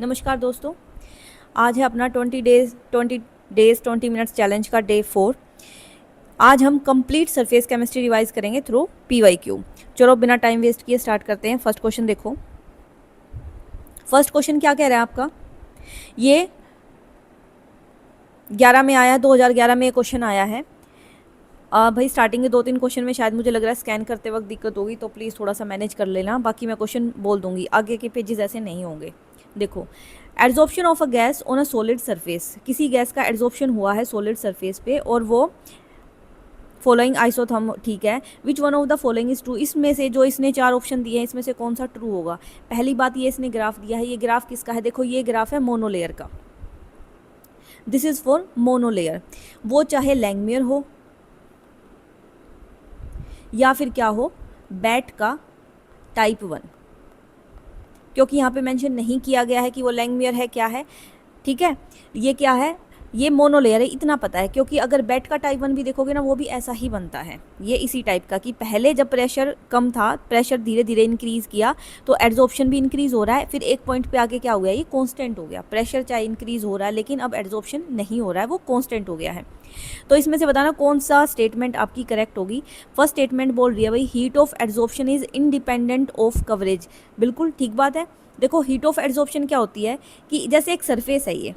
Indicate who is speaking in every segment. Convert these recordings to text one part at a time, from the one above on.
Speaker 1: नमस्कार दोस्तों, आज है अपना 20 मिनट्स चैलेंज का डे 4। आज हम कंप्लीट सरफेस केमिस्ट्री रिवाइज करेंगे थ्रू PYQ। चलो बिना टाइम वेस्ट किए स्टार्ट करते हैं। फर्स्ट क्वेश्चन देखो। फर्स्ट क्वेश्चन क्या कह रहा है आपका, ये 11 में आया, 2011 में ये क्वेश्चन आया है। भाई स्टार्टिंग के 2-3 क्वेश्चन में शायद मुझे लग रहा है स्कैन करते वक्त दिक्कत होगी, तो प्लीज़ थोड़ा सा मैनेज कर लेना। बाकी मैं क्वेश्चन बोल दूंगी, आगे के पेजेस ऐसे नहीं होंगे। देखो, adsorption of a gas on a solid surface, किसी गैस का एड्जॉर्प्शन हुआ है सॉलिड सरफेस पे और वो फॉलोइंग आइसोथर्म, ठीक है, which one of the following is true. इसमें से जो इसने 4 ऑप्शन दिए हैं, इसमें से कौन सा ट्रू होगा। पहली बात, ये इसने ग्राफ दिया है, ये ग्राफ किसका है, देखो ये ग्राफ है मोनोलेयर का। This is for monolayer. वो चाहे लैंगमियर हो या फिर क्या हो, बैट का टाइप 1, क्योंकि यहाँ पे मेंशन नहीं किया गया है कि वो लैंगमियर है क्या है, ठीक है। ये क्या है, ये मोनोलेयर है, इतना पता है, क्योंकि अगर बैट का टाइप 1 भी देखोगे ना, वो भी ऐसा ही बनता है। ये इसी टाइप का कि पहले जब प्रेशर कम था, प्रेशर धीरे धीरे इंक्रीज़ किया तो एड्जॉर्प्शन भी इंक्रीज़ हो रहा है, फिर एक पॉइंट पे आके क्या हो गया, ये कांस्टेंट हो गया। प्रेशर चाहे इंक्रीज़ हो रहा है लेकिन अब एड्जॉर्प्शन नहीं हो रहा है, वो कांस्टेंट हो गया है। तो इसमें से बताना कौन सा स्टेटमेंट आपकी करेक्ट होगी। फर्स्ट स्टेटमेंट बोल रही है भाई, heat of adsorption is independent of coverage. बिल्कुल ठीक बात है। देखो, हीट ऑफ एड्जॉर्प्शन क्या होती है कि जैसे एक सरफेस है ये,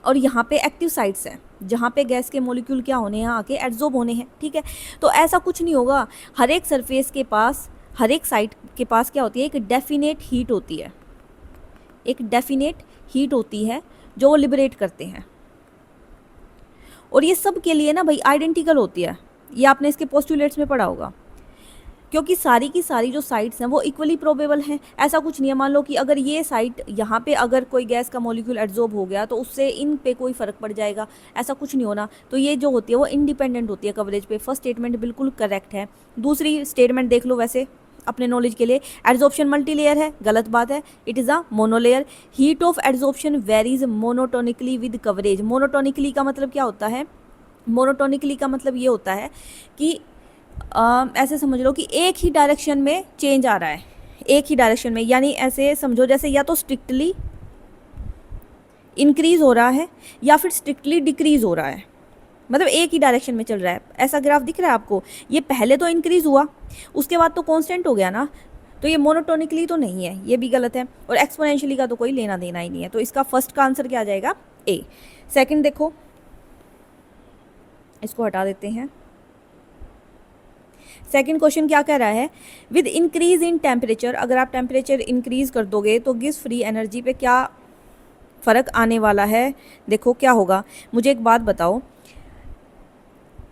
Speaker 1: और यहाँ पे एक्टिव साइट्स हैं जहाँ पे गैस के मॉलिक्यूल क्या होने हैं, आके एड्जॉर्ब होने हैं, ठीक है। तो ऐसा कुछ नहीं होगा, हर एक सरफेस के पास, हर एक साइट के पास क्या होती है, एक डेफिनेट हीट होती है, एक डेफिनेट हीट होती है जो वो लिबरेट करते हैं। और ये सब के लिए ना भाई आइडेंटिकल होती है, ये आपने इसके पोस्टुलेट्स में पढ़ा होगा, क्योंकि सारी की सारी जो साइट्स हैं वो इक्वली प्रोबेबल हैं। ऐसा कुछ नहीं है, मान लो कि अगर ये साइट यहाँ पे अगर कोई गैस का मॉलिक्यूल एड्जॉर्ब हो गया तो उससे इन पे कोई फ़र्क पड़ जाएगा, ऐसा कुछ नहीं होना। तो ये जो होती है वो इंडिपेंडेंट होती है कवरेज पे। फर्स्ट स्टेटमेंट बिल्कुल करेक्ट है। दूसरी स्टेटमेंट देख लो वैसे अपने नॉलेज के लिए, एड्जॉर्प्शन मल्टी लेयर है, गलत बात है, it is a monolayer. Heat of adsorption varies monotonically with coverage. Monotonically का मतलब क्या होता है, मोनोटोनिकली का मतलब ये होता है कि ऐसे समझ लो कि एक ही डायरेक्शन में चेंज आ रहा है, एक ही डायरेक्शन में, यानी ऐसे समझो जैसे या तो स्ट्रिक्टली इंक्रीज हो रहा है या फिर स्ट्रिक्टली डिक्रीज हो रहा है, मतलब एक ही डायरेक्शन में चल रहा है। ऐसा ग्राफ दिख रहा है आपको, ये पहले तो इंक्रीज हुआ, उसके बाद तो कांस्टेंट हो गया ना, तो ये मोनोटोनिकली तो नहीं है, ये भी गलत है। और एक्सपोनेंशियली का तो कोई लेना देना ही नहीं है, तो इसका फर्स्ट का आंसर क्या आ जाएगा, ए। सेकंड देखो, इसको हटा देते हैं। सेकंड क्वेश्चन क्या कह रहा है, विद इंक्रीज इन टेम्परेचर, अगर आप टेम्परेचर इंक्रीज कर दोगे तो गैस फ्री एनर्जी पे क्या फ़र्क आने वाला है। देखो क्या होगा, मुझे एक बात बताओ,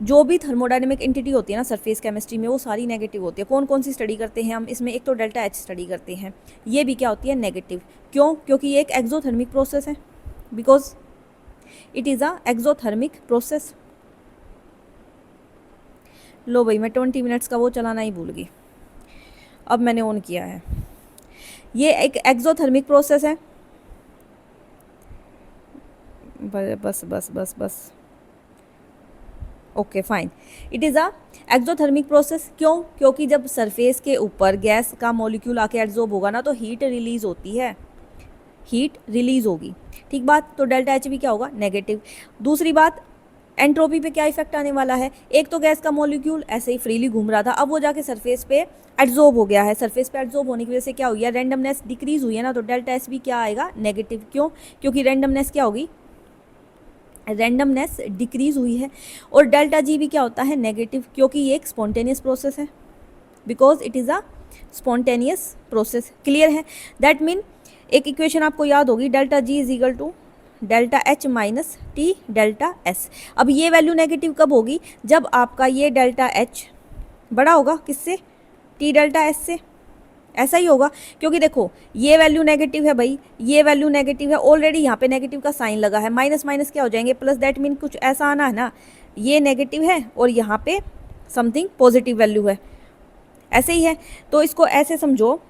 Speaker 1: जो भी थर्मोडायनेमिक एंटिटी होती है ना सरफेस केमिस्ट्री में, वो सारी नेगेटिव होती है। कौन कौन सी स्टडी करते हैं हम इसमें, एक तो डेल्टा एच स्टडी करते हैं, ये भी क्या होती है, नेगेटिव। क्यों, क्योंकि ये एक एक्सोथर्मिक प्रोसेस है, because it is a exothermic process. लो भाई, मैं 20 मिनट्स का वो चलाना ही भूल गई, अब मैंने ऑन किया है। ये एक एक्सोथर्मिक प्रोसेस है, बस बस बस बस, okay fine. It is a exothermic process. क्यों, क्योंकि जब सरफेस के ऊपर गैस का मॉलिक्यूल आके एड्जॉर्ब होगा ना, तो हीट रिलीज होती है, हीट रिलीज होगी, ठीक बात। तो डेल्टा एच भी क्या होगा, नेगेटिव। दूसरी बात, एंट्रोपी पे क्या इफेक्ट आने वाला है, एक तो गैस का मॉलिक्यूल ऐसे ही फ्रीली घूम रहा था, अब वो जाके सरफेस पे एड्जॉर्ब हो गया है, सरफेस पे एड्जॉर्ब होने की वजह से क्या हो गया, रैंडमनेस डिक्रीज हुई है ना, तो डेल्टा एस भी क्या आएगा, नेगेटिव। क्यों, क्योंकि रैंडमनेस क्या होगी, रैंडमनेस डिक्रीज हुई है। और डेल्टा जी भी क्या होता है, नेगेटिव, क्योंकि ये एक स्पॉन्टेनियस प्रोसेस है, because it is a spontaneous process. Clear है, दैट मीन एक इक्वेशन आपको याद होगी, delta G is equal to delta H minus T delta S. अब ये वैल्यू नेगेटिव कब होगी, जब आपका ये डेल्टा एच बड़ा होगा किससे, टी डेल्टा एस से। ऐसा ही होगा, क्योंकि देखो ये वैल्यू नेगेटिव है भाई, ये वैल्यू नेगेटिव है, ऑलरेडी यहाँ पे नेगेटिव का साइन लगा है, माइनस माइनस क्या हो जाएंगे, प्लस। दैट मीन कुछ ऐसा आना है ना, ये नेगेटिव है और यहाँ पे समथिंग पॉजिटिव वैल्यू है, ऐसे ही है। तो इसको ऐसे समझो,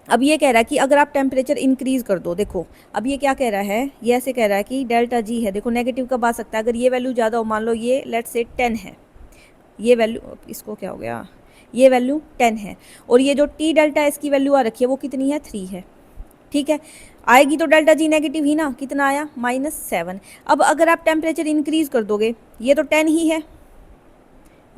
Speaker 1: अब ये कह रहा है कि अगर आप टेम्परेचर इंक्रीज कर दो, देखो अब ये क्या कह रहा है, ये ऐसे कह रहा है कि डेल्टा जी है, देखो नेगेटिव कब आ सकता है, अगर ये वैल्यू ज़्यादा हो, मान लो ये लेट्स से 10 है, ये वैल्यू, इसको क्या हो गया, ये वैल्यू 10 है, और ये जो टी डेल्टा एस की वैल्यू आ रखी है वो कितनी है, 3 है, ठीक है, आएगी तो डेल्टा जी नेगेटिव ही ना, कितना आया -7। अब अगर आप टेम्परेचर इंक्रीज कर दोगे, ये तो 10 ही है,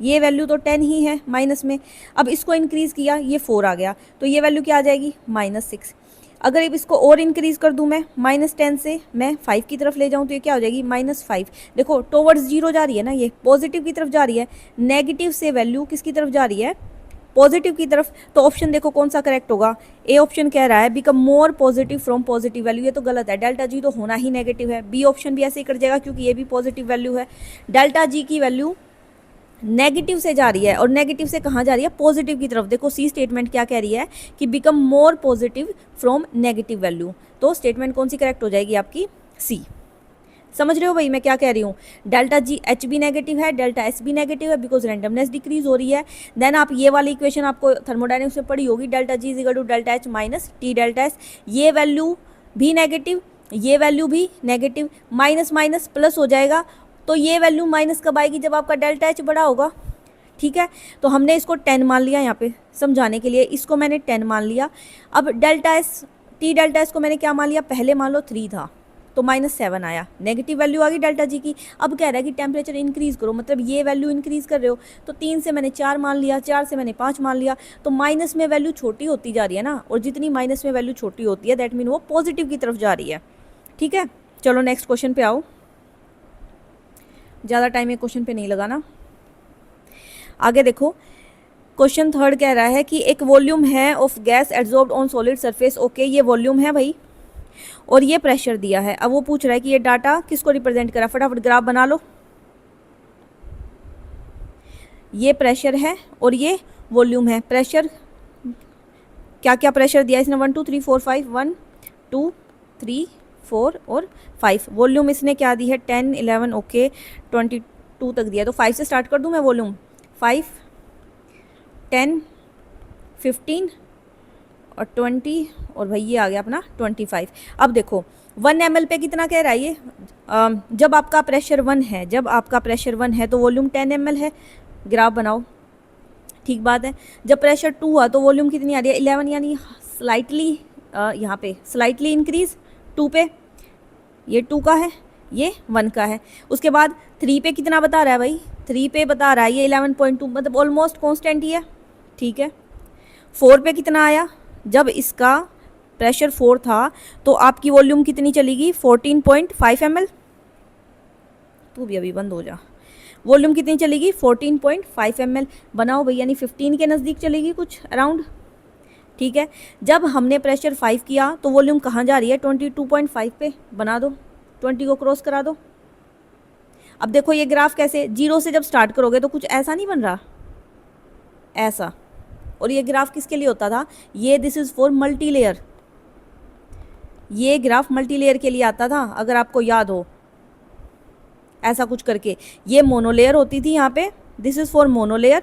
Speaker 1: ये वैल्यू तो 10 ही है माइनस में, अब इसको इंक्रीज़ किया, ये 4 आ गया, तो ये वैल्यू क्या आ जाएगी -6। अगर अब इसको और इंक्रीज़ कर दूं मैं, -10 से मैं 5 की तरफ ले जाऊं तो ये क्या हो जाएगी -5। देखो टोवर्ड्स जीरो जा रही है ना, ये पॉजिटिव की तरफ जा रही है, नेगेटिव से वैल्यू किसकी तरफ जा रही है, पॉजिटिव की तरफ। तो ऑप्शन देखो कौन सा करेक्ट होगा, ए ऑप्शन कह रहा है become more positive from positive value, ये तो गलत है, डेल्टा जी तो होना ही नेगेटिव है। बी ऑप्शन भी ऐसे ही कर जाएगा क्योंकि ये भी पॉजिटिव वैल्यू है, डेल्टा जी की वैल्यू नेगेटिव से जा रही है और नेगेटिव से कहाँ जा रही है, पॉजिटिव की तरफ। देखो सी स्टेटमेंट क्या कह रही है कि become more positive from negative value, तो स्टेटमेंट कौन सी करेक्ट हो जाएगी आपकी, सी। समझ रहे हो भाई मैं क्या कह रही हूँ, डेल्टा जी एच भी नेगेटिव है, डेल्टा एस भी नेगेटिव है, बिकॉज रैंडमनेस डिक्रीज हो रही है। देन आप ये वाली इक्वेशन आपको थर्मोडायनेमिक्स में पढ़ी होगी, delta G is equal to delta H minus T delta S, ये वैल्यू भी नेगेटिव, ये वैल्यू भी नेगेटिव, माइनस माइनस प्लस हो जाएगा, तो ये वैल्यू माइनस कब आएगी, जब आपका डेल्टा एच बड़ा होगा। ठीक है, तो हमने इसको 10 मान लिया, यहाँ पे समझाने के लिए इसको मैंने 10 मान लिया। अब delta S T delta S को मैंने क्या मान लिया, पहले मान लो 3 था तो -7 आया, नेगेटिव वैल्यू आ गई डेल्टा जी की। अब कह रहा है कि टेम्परेचर इंक्रीज़ करो, मतलब ये वैल्यू इंक्रीज़ कर रहे हो, तो 3 से मैंने 4 मान लिया, 4 से मैंने 5 मान लिया, तो माइनस में वैल्यू छोटी होती जा रही है ना, और जितनी माइनस में वैल्यू छोटी होती है दैट मीन वो पॉजिटिव की तरफ जा रही है। ठीक है, चलो नेक्स्ट क्वेश्चन पे आओ, ज़्यादा टाइम एक क्वेश्चन पे नहीं लगाना। आगे देखो, क्वेश्चन थर्ड कह रहा है कि एक वॉल्यूम है of gas absorbed on solid surface. Okay, ये वॉल्यूम है भाई, और ये प्रेशर दिया है। अब वो पूछ रहा है कि ये डाटा किसको रिप्रेजेंट करा, फटाफट ग्राफ बना लो। ये प्रेशर है और ये वॉल्यूम है। प्रेशर क्या क्या प्रेशर दिया इसने, 1 2 3 4 5, 1 2 3 4 और 5। वॉल्यूम इसने क्या दी है, 10 11 ओके 22 तक दिया, तो 5 से स्टार्ट कर दूं मैं वॉल्यूम, 5 10 15 और 20 और भाई ये आ गया अपना 25। अब देखो 1 ml पे कितना कह रहा है ये, जब आपका प्रेशर 1 है, जब आपका प्रेशर 1 है तो वॉल्यूम 10 ml है, ग्राफ बनाओ। ठीक बात है, जब प्रेशर 2 हुआ तो वॉल्यूम कितनी आ रही है, 11, यानी स्लाइटली यहाँ पे स्लाइटली इंक्रीज 2 पे, ये 2 का है, ये 1 का है। उसके बाद 3 पे कितना बता रहा है भाई, 3 पे बता रहा है ये 11.2, मतलब ऑलमोस्ट कॉन्स्टेंट ही है। ठीक है, 4 पे कितना आया, जब इसका प्रेशर 4 था तो आपकी वॉल्यूम कितनी चलेगी, 14.5 ml। तू भी अभी बंद हो जा, वॉल्यूम कितनी चलेगी, 14.5 ml। बनाओ भाई, यानी 15 के नज़दीक चलेगी कुछ अराउंड। ठीक है, जब हमने प्रेशर 5 किया तो वॉल्यूम कहाँ जा रही है, 22.5 पे, बना दो, 20 को क्रॉस करा दो। अब देखो ये ग्राफ कैसे, जीरो से जब स्टार्ट करोगे तो कुछ ऐसा नहीं बन रहा, ऐसा। और ये ग्राफ किसके लिए होता था, ये this is for multi layer, ये ग्राफ मल्टी लेयर के लिए आता था, अगर आपको याद हो, ऐसा कुछ करके। ये मोनोलेयर होती थी यहाँ पे, दिस इज़ फॉर मोनोलेयर,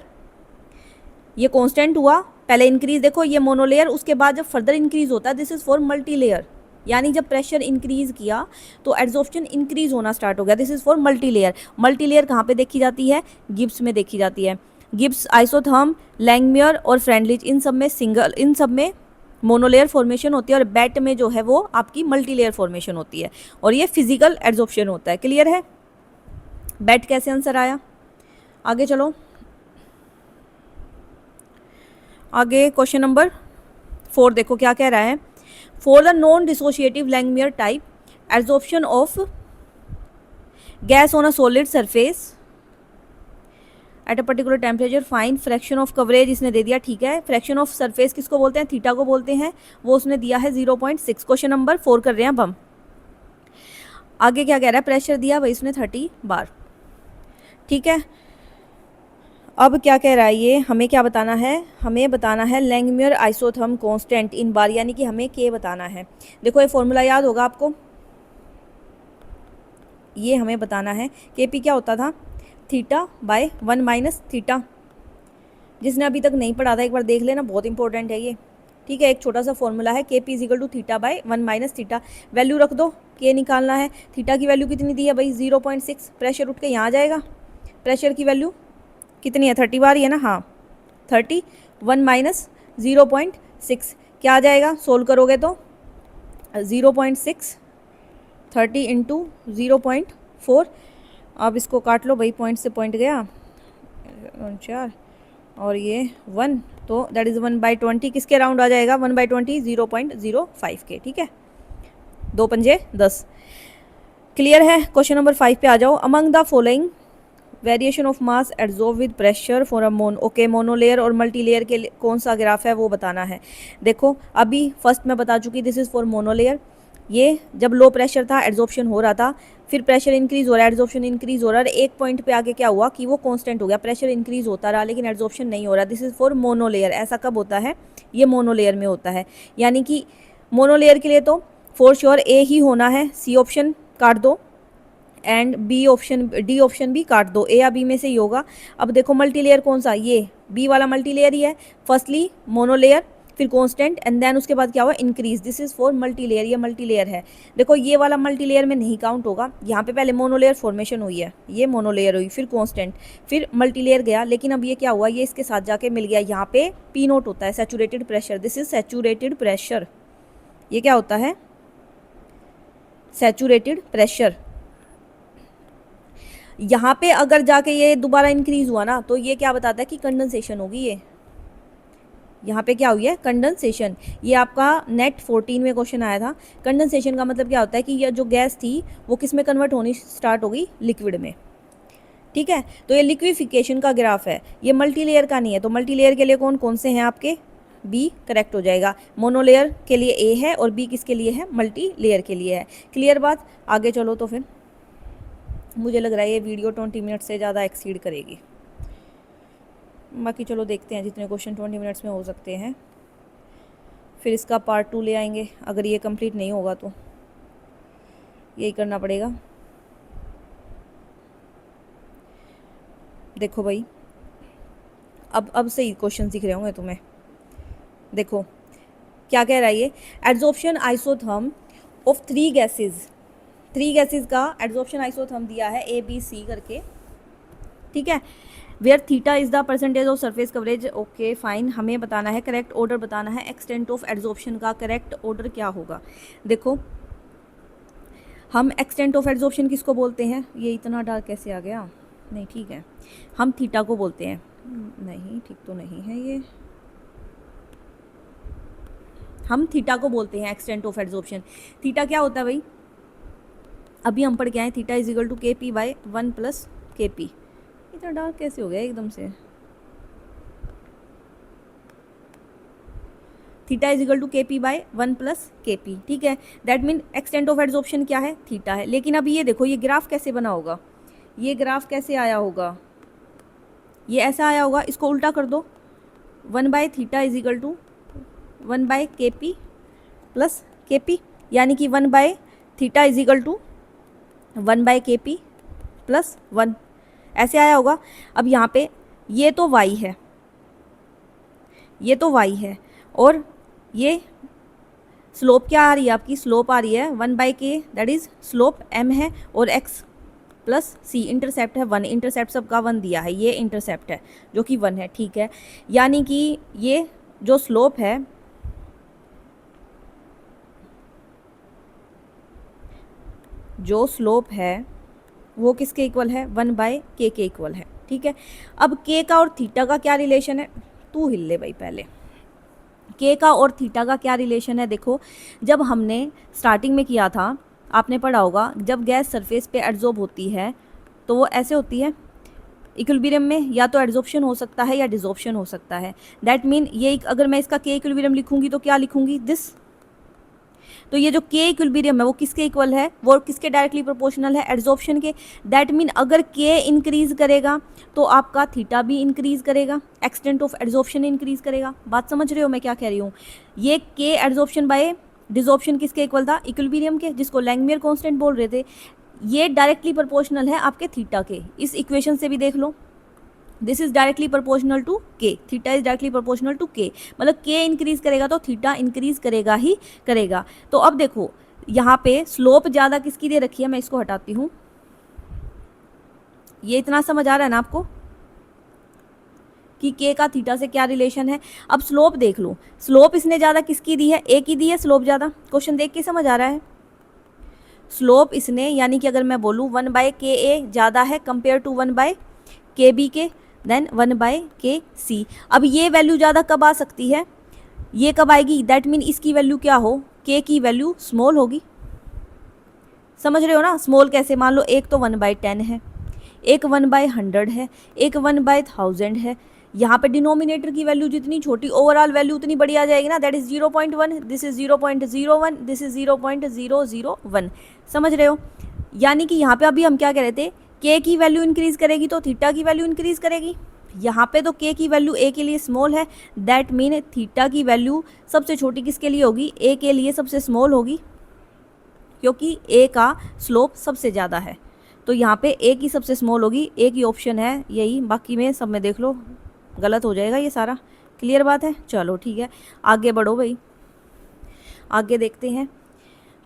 Speaker 1: ये कांस्टेंट हुआ, पहले इंक्रीज देखो ये मोनोलेयर, उसके बाद जब फर्दर इंक्रीज होता है this is for multi layer, यानी जब प्रेशर इंक्रीज किया तो एड्जॉर्प्शन इंक्रीज होना स्टार्ट हो गया, this is for multi layer. Multi layer कहाँ पे देखी जाती है, गिब्स में देखी जाती है, गिब्स, आइसोथर्म, लैंगमियर और फ्रेंडलिच, इन सब में सिंगल, इन सब में मोनोलेयर फॉर्मेशन होती है, और बैट में जो है वो आपकी मल्टी लेयर फॉर्मेशन होती है, और ये फिजिकल एड्जॉर्प्शन होता है। क्लियर है, बैट कैसे आंसर आया। आगे चलो, आगे क्वेश्चन नंबर 4 देखो क्या कह रहा है, for the non dissociative Langmuir type absorption of gas on a solid surface at a particular temperature find fraction of coverage, इसने दे दिया। ठीक है, फ्रैक्शन ऑफ सरफेस किसको बोलते हैं, थीटा को बोलते हैं, वो उसने दिया है 0.6। क्वेश्चन नंबर 4 कर रहे हैं अब हम। आगे क्या कह रहा है, प्रेशर दिया भाई इसने 30 बार। ठीक है, अब क्या कह रहा है ये, हमें क्या बताना है, हमें बताना है लैंगमियर आइसोथर्म कांस्टेंट इन बार, यानी कि हमें के बताना है। देखो ये फॉर्मूला याद होगा आपको, ये हमें बताना है के पी क्या होता था, थीटा बाय 1 माइनस थीटा। जिसने अभी तक नहीं पढ़ा था एक बार देख लेना, बहुत इंपॉर्टेंट है ये। ठीक है, एक छोटा सा फॉर्मूला है, K P is equal to theta by 1 minus theta. Value रख दो, के निकालना है, थीटा की वैल्यू कितनी दी है भाई 0.6, प्रेशर उठ के यहाँ आ जाएगा, प्रेशर की वैल्यू कितनी है 30 बार ही है ना, हाँ 30, 1 माइनस 0.6 क्या आ जाएगा, सोल्व करोगे तो 0.6, 30 इंटू 0.4। अब इसको काट लो भाई, पॉइंट से पॉइंट गया 4 और ये 1, तो दैट इज़ 1/20। किसके राउंड आ जाएगा 1/20? 0.05 के। ठीक है, 2 पंजे 10। क्लियर है? क्वेश्चन नंबर 5 पे आ जाओ। Among the following variation of mass adsorb with pressure for a okay, monolayer और मल्टीलेयर के लिए कौन सा ग्राफ है वो बताना है। देखो अभी फर्स्ट मैं बता चुकी, दिस इज़ फॉर मोनोलेयर। ये जब लो प्रेशर था, एड्जॉर्प्शन हो रहा था, फिर प्रेशर इंक्रीज हो रहा है, एड्जॉर्प्शन इंक्रीज हो रहा है, एक पॉइंट पे आके क्या हुआ कि वो कांस्टेंट हो गया, प्रेशर इंक्रीज होता रहा लेकिन एड्जॉर्प्शन नहीं हो रहा। This is for monolayer. ऐसा कब होता है? ये मोनोलेयर में होता है। यानी कि मोनोलेयर के लिए तो फॉर श्योर ए ही होना है, सी ऑप्शन काट दो, and B option, D option भी काट दो, ए या बी में से ही होगा। अब देखो मल्टीलेयर कौन सा, ये बी वाला मल्टीलेयर ही है। फर्स्टली मोनोलेयर, फिर कांस्टेंट, एंड देन उसके बाद क्या हुआ? Increase. This is for multilayer, ये मल्टीलेयर है। देखो ये वाला मल्टीलेयर में नहीं काउंट होगा, यहाँ पे पहले मोनोलेयर फॉर्मेशन हुई है, ये मोनोलेयर हुई, फिर कांस्टेंट, फिर मल्टीलेयर गया, लेकिन अब ये क्या हुआ? ये इसके साथ जाके मिल गया। यहाँ पे पी नोट होता है, saturated pressure. This is saturated pressure. ये क्या होता है? Saturated pressure. यहाँ पे अगर जाके ये दोबारा इंक्रीज हुआ ना, तो ये क्या बताता है कि कंडेंसेशन होगी। ये यहाँ पे क्या हुई है? कंडेंसेशन। ये आपका नेट 14 में क्वेश्चन आया था। कंडेंसेशन का मतलब क्या होता है कि ये जो गैस थी वो किस में कन्वर्ट होनी स्टार्ट होगी? लिक्विड में। ठीक है, तो ये लिक्विफिकेशन का ग्राफ है, ये मल्टीलेयर का नहीं है। तो मल्टीलेयर के लिए कौन कौन से हैं आपके? बी करेक्ट हो जाएगा। मोनोलेयर के लिए ए है और बी किसके लिए है? मल्टीलेयर के लिए है। क्लियर बात? आगे चलो। तो फिर मुझे लग रहा है ये वीडियो 20 मिनट से ज़्यादा एक्सीड करेगी। बाकी चलो देखते हैं, जितने क्वेश्चन 20 मिनट्स में हो सकते हैं। फिर इसका पार्ट 2 ले आएंगे, अगर ये कंप्लीट नहीं होगा तो यही करना पड़ेगा। देखो भाई, अब सही क्वेश्चन दिख रहे होंगे तुम्हें। देखो क्या कह रहा है ये? Adsorption isotherm of 3 gases. 3 gases का एड्जॉर्प्शन आइसोथर्म दिया है ए बी सी करके। ठीक है, where theta is the percentage of surface coverage. Okay fine, हमें बताना है, करेक्ट ऑर्डर बताना है। एक्सटेंट ऑफ एड्जॉर्प्शन का करेक्ट ऑर्डर क्या होगा? देखो हम एक्सटेंट ऑफ एड्जॉर्प्शन किसको बोलते हैं? ये इतना डार्क कैसे आ गया? नहीं ठीक है, हम थीटा को बोलते हैं। नहीं ठीक तो नहीं है ये, हम थीटा को बोलते हैं एक्सटेंट ऑफ एड्जॉर्प्शन। थीटा क्या होता है भाई? अभी हम पढ़ के आए, theta is equal to K P by 1 plus K P. इतना डार्क कैसे हो गया एकदम से? Theta is equal to K P by 1 plus K P. ठीक है, that mean extent of adsorption क्या है? थीटा है। लेकिन अभी ये देखो, ये ग्राफ कैसे बना होगा? ये ग्राफ कैसे आया होगा? ये ऐसा आया होगा, इसको उल्टा कर दो। 1 by theta is equal to 1 by K P plus K P, यानी कि 1 by theta is equal to 1 by K P plus 1, ऐसे आया होगा। अब यहाँ पे ये तो y है, ये तो y है, और ये स्लोप क्या आ रही है आपकी? स्लोप आ रही है 1 बाई के, दैट इज स्लोप m है, और x प्लस c, इंटरसेप्ट है 1, इंटरसेप्ट सबका 1 दिया है, ये इंटरसेप्ट है जो कि 1 है। ठीक है, यानी कि ये जो स्लोप है, जो स्लोप है वो किसके इक्वल है? 1 बाय के इक्वल है। ठीक है, अब के का और थीटा का क्या रिलेशन है? तू हिल ले भाई पहले। के का और थीटा का क्या रिलेशन है? देखो जब हमने स्टार्टिंग में किया था, आपने पढ़ा होगा, जब गैस सरफेस पे एड्जॉर्ब होती है तो वो ऐसे होती है इक्विलिब्रियम में, या तो एड्जॉर्प्शन हो सकता है या डिसॉर्प्शन हो सकता है। दैट मीन ये अगर मैं इसका के इक्विलिब्रियम लिखूंगी तो क्या लिखूंगी? दिस। तो ये जो के इक्विलिब्रियम है वो किसके इक्वल है? वो किसके डायरेक्टली प्रोपोर्शनल है? एड्जॉर्प्शन के। दैट मीन अगर के इंक्रीज करेगा तो आपका थीटा भी इंक्रीज करेगा, एक्सटेंट ऑफ एड्जॉर्प्शन इंक्रीज करेगा। बात समझ रहे हो मैं क्या कह रही हूँ? ये के एड्जॉर्प्शन बाय डिसॉर्प्शन किसके इक्वल था? इक्विलिब्रियम के, जिसको लैंगमियर कांस्टेंट बोल रहे थे। ये डायरेक्टली प्रोपोर्शनल है आपके थीटा के। इस इक्वेशन से भी देख लो, this is directly proportional to K, theta is directly proportional to K. मतलब के इंक्रीज करेगा तो थीटा इंक्रीज करेगा ही करेगा। तो अब देखो यहाँ पे स्लोप ज़्यादा किसकी दे रखी है? मैं इसको हटाती हूँ। ये इतना समझ आ रहा है ना आपको? कि के का थीटा से क्या रिलेशन है। अब स्लोप देख लो, स्लोप इसने ज़्यादा किसकी दी है, ए की दी है स्लोप ज़्यादा। क्वेश्चन देख के समझ आ रहा है, स्लोप इसने, यानी कि अगर मैं बोलूँ 1/KA ज़्यादा है कंपेयर टू 1/KB के, देन 1/KC। अब ये वैल्यू ज़्यादा कब आ सकती है, ये कब आएगी, दैट मीन इसकी वैल्यू क्या हो, के की वैल्यू स्मॉल होगी। समझ रहे हो ना, स्मॉल कैसे, मान लो एक तो 1/10 है, एक 1/100 है, एक 1/1000 है। यहाँ पे डिनोमिनेटर की वैल्यू जितनी छोटी, ओवरऑल वैल्यू उतनी बड़ी आ जाएगी ना, that is 0.1, this is 0.01, this is 0.001। समझ रहे हो, यानी कि यहाँ पे अभी हम क्या कह रहे थे, के की वैल्यू इंक्रीज करेगी तो थीटा की वैल्यू इंक्रीज करेगी। यहाँ पे तो के की वैल्यू ए के लिए स्मॉल है, दैट मीन थीटा की वैल्यू सबसे छोटी किसके लिए होगी, ए के लिए सबसे स्मॉल होगी, क्योंकि ए का स्लोप सबसे ज़्यादा है। तो यहाँ पे ए की सबसे स्मॉल होगी, ए की ऑप्शन है यही, बाकी में सब में देख लो गलत हो जाएगा ये सारा। क्लियर बात है, चलो ठीक है आगे बढ़ो भाई, आगे देखते हैं।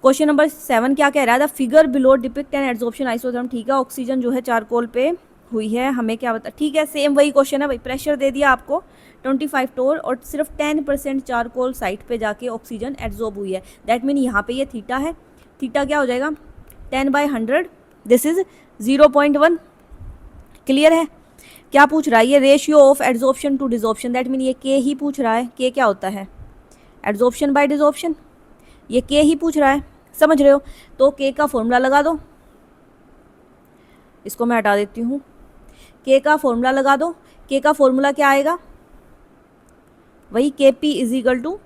Speaker 1: क्वेश्चन नंबर 7 क्या कह रहा है, the figure below depict an adsorption isotherm. ठीक है, ऑक्सीजन जो है चारकोल पे हुई है, हमें क्या बता, ठीक है सेम वही क्वेश्चन है भाई, प्रेशर दे दिया आपको 25 टोर और सिर्फ 10% चारकोल साइट पे जाके ऑक्सीजन एड्सॉर्ब हुई है, दैट मीन यहाँ पे ये थीटा है, थीटा क्या हो जाएगा 10/100, दिस इज 0.1। क्लियर है, क्या पूछ रहा है ये, ratio of adsorption to desorption, that mean ये के ही पूछ रहा है, के क्या होता है एड्सॉर्प्शन बाय डिसॉर्प्शन, ये के ही पूछ रहा है। समझ रहे हो, तो के का फॉर्मूला लगा दो, इसको मैं हटा देती हूँ, के का फॉर्मूला लगा दो, के का फॉर्मूला क्या आएगा, वही K P is equal to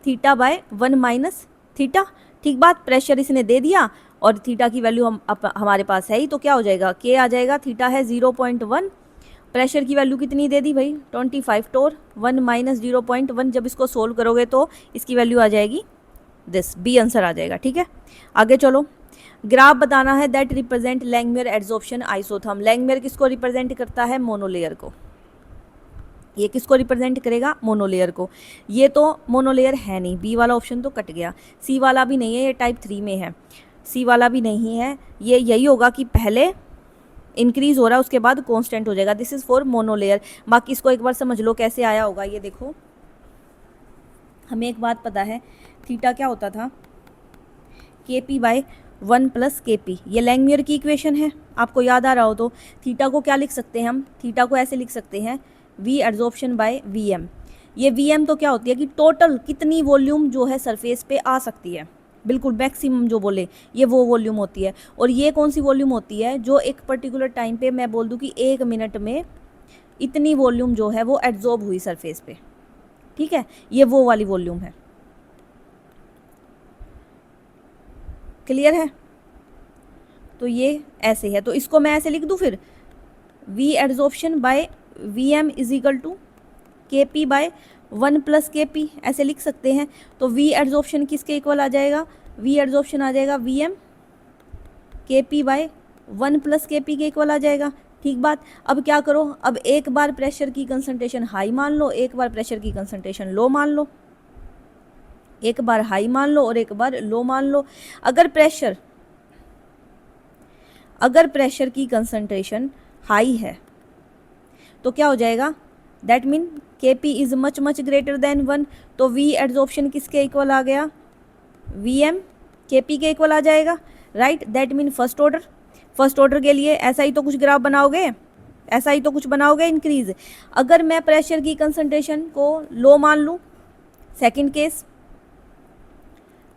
Speaker 1: theta by 1 minus theta. ठीक बात, प्रेशर इसने दे दिया और थीटा की वैल्यू हमारे पास है ही, तो क्या हो जाएगा, के आ जाएगा, थीटा है 0.1, प्रेशर की वैल्यू कितनी दे दी भाई 25 टोर, 1 माइनस 0.1, जब इसको सोल्व करोगे तो इसकी वैल्यू आ जाएगी दिस, बी आंसर आ जाएगा। ठीक है, आगे चलो, ग्राफ बताना है that represent Langmuir adsorption isotherm. Langmuir किसको रिप्रेजेंट करता है, मोनोलेयर को, ये किसको रिप्रेजेंट करेगा, मोनोलेयर को। ये तो मोनोलेयर है नहीं, बी वाला ऑप्शन तो कट गया, सी वाला भी नहीं है, ये टाइप 3 में है, सी वाला भी नहीं है, ये यही होगा कि पहले इंक्रीज हो रहा है उसके बाद कांस्टेंट हो जाएगा, दिस इज फॉर मोनोलेयर। बाकी इसको एक बार समझ लो कैसे आया होगा, ये देखो हमें एक बात पता है, थीटा क्या होता था, के P by 1 plus K P, ये लैंगमियर की इक्वेशन है, आपको याद आ रहा हो तो। थीटा को क्या लिख सकते हैं हम, थीटा को ऐसे लिख सकते हैं V adsorption by V M. ये वी एम तो क्या होती है कि टोटल कितनी वॉल्यूम जो है सरफेस पे आ सकती है, बिल्कुल मैक्सिमम जो बोले ये वो वॉल्यूम होती है। और ये कौन सी वॉल्यूम होती है, जो एक पर्टिकुलर टाइम पे मैं बोल दूँ कि 1 मिनट में इतनी वॉल्यूम जो है वो एड्सॉर्ब हुई सरफेस पे। ठीक है, ये वो वाली वॉल्यूम है। क्लियर है, तो ये ऐसे है, तो इसको मैं ऐसे लिख दूँ फिर, V adsorption by V M is equal to K P by 1 plus K P, ऐसे लिख सकते हैं। तो वी एड्सॉर्प्शन किसके इक्वल आ जाएगा, वी एड्सॉर्प्शन आ जाएगा V M K P by 1 plus K P के इक्वल आ जाएगा। ठीक बात, अब क्या करो, अब एक बार प्रेशर की कंसंट्रेशन हाई मान लो, एक बार प्रेशर की कंसंट्रेशन लो मान लो, एक बार हाई मान लो और एक बार लो मान लो। अगर प्रेशर की कंसंट्रेशन हाई है तो क्या हो जाएगा, दैट मीन के P is much greater than 1, तो वी एड्सॉर्प्शन किसके इक्वल आ गया, वी एम के पी के इक्वल आ जाएगा, right. That mean first order के लिए ऐसा ही तो कुछ ग्राफ बनाओगे, ऐसा ही तो कुछ बनाओगे इंक्रीज। अगर मैं प्रेशर की कंसंट्रेशन को लो मान लूँ,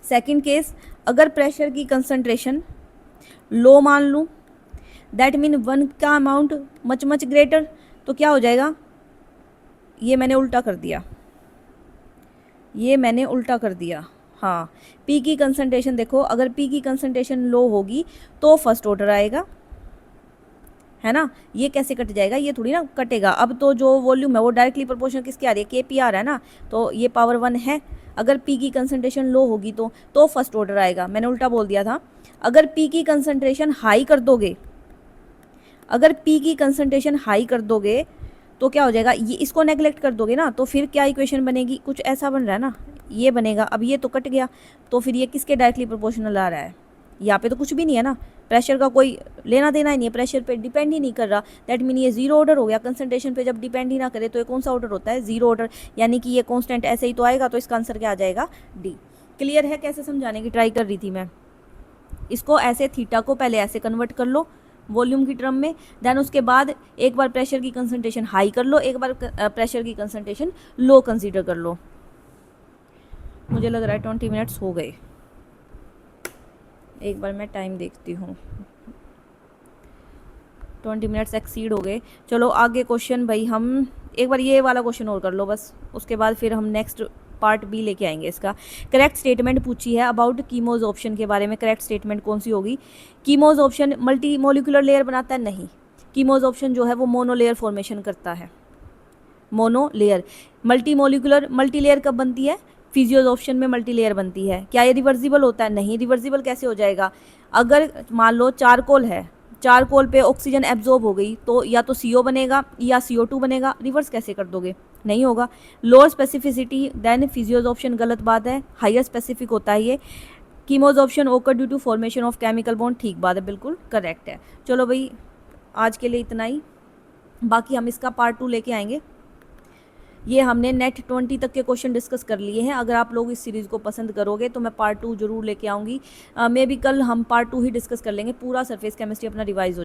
Speaker 1: सेकंड केस अगर प्रेशर की कंसंट्रेशन लो मान लूँ, दैट मीन 1 का अमाउंट मच ग्रेटर, तो क्या हो जाएगा, ये मैंने उल्टा कर दिया, हाँ। पी की कंसंट्रेशन देखो, अगर पी की कंसंट्रेशन लो होगी तो फर्स्ट ऑर्डर आएगा, है ना, ये कैसे कट जाएगा, ये थोड़ी ना कटेगा। अब तो जो वॉल्यूम है वो डायरेक्टली प्रोपोर्शनल किसके आ रही है, के पी आ रहा है ना, तो ये पावर 1 है। अगर पी की कंसंट्रेशन लो होगी तो फर्स्ट ऑर्डर आएगा, मैंने उल्टा बोल दिया था। अगर पी की कंसंट्रेशन हाई कर दोगे, तो क्या हो जाएगा, ये इसको नेग्लेक्ट कर दोगे ना, तो फिर क्या इक्वेशन बनेगी, कुछ ऐसा बन रहा है ना, ये बनेगा। अब ये तो कट गया, तो फिर ये किसके डायरेक्टली प्रोपोर्शनल आ रहा है, यहाँ पे तो कुछ भी नहीं है ना, प्रेशर का कोई लेना देना ही नहीं है, प्रेशर पे डिपेंड ही नहीं कर रहा, दैट मीन ये जीरो ऑर्डर हो गया। कंसंट्रेशन पे जब डिपेंड ही ना करे तो ये कौन सा ऑर्डर होता है, जीरो ऑर्डर, यानी कि ये कांस्टेंट ऐसे ही तो आएगा, तो इसका आंसर क्या आ जाएगा, डी। क्लियर है? कैसे समझाने की ट्राई कर रही थी मैं, इसको ऐसे थीटा को पहले ऐसे कन्वर्ट कर लो वॉल्यूम की टर्म में, देन उसके बाद एक बार प्रेशर की कंसंट्रेशन हाई कर लो, एक बार प्रेशर की कंसंट्रेशन लो कंसीडर कर लो। मुझे लग रहा है 20 मिनट्स हो गए, एक बार मैं टाइम देखती हूँ, 20 मिनट्स एक्सीड हो गए। चलो आगे क्वेश्चन भाई, हम एक बार ये वाला क्वेश्चन और कर लो बस, उसके बाद फिर हम नेक्स्ट पार्ट बी लेके आएंगे इसका। करेक्ट स्टेटमेंट पूछी है अबाउट कीमोज ऑप्शन के बारे में, करेक्ट स्टेटमेंट कौन सी होगी? Chemos option multi molecular layer बनाता है? नहीं, कीमोज ऑप्शन जो है वो मोनो लेयर फॉर्मेशन करता है, mono layer. Multi molecular multi layer कब बनती है? फिजियोज ऑप्शन में मल्टी लेयर बनती है। क्या ये रिवर्सिबल होता है? नहीं, रिवर्सिबल कैसे हो जाएगा? अगर मान लो चारकोल है, चारकोल पे ऑक्सीजन एब्जॉर्ब हो गई तो या तो CO बनेगा या CO2 बनेगा, रिवर्स कैसे कर दोगे? नहीं होगा। Lower specificity than physisorption, गलत बात है, हायर स्पेसिफिक होता है ये। Chemisorption occur due to formation of chemical bond, ठीक बात है, बिल्कुल करेक्ट है। चलो भाई आज के लिए इतना ही, बाकी हम इसका पार्ट 2 लेके आएंगे। ये हमने नेट 20 तक के क्वेश्चन डिस्कस कर लिए हैं। अगर आप लोग इस सीरीज़ को पसंद करोगे तो मैं पार्ट 2 जरूर लेके आऊँगी। मे बी कल हम पार्ट 2 ही डिस्कस कर लेंगे, पूरा सरफेस केमिस्ट्री अपना रिवाइज हो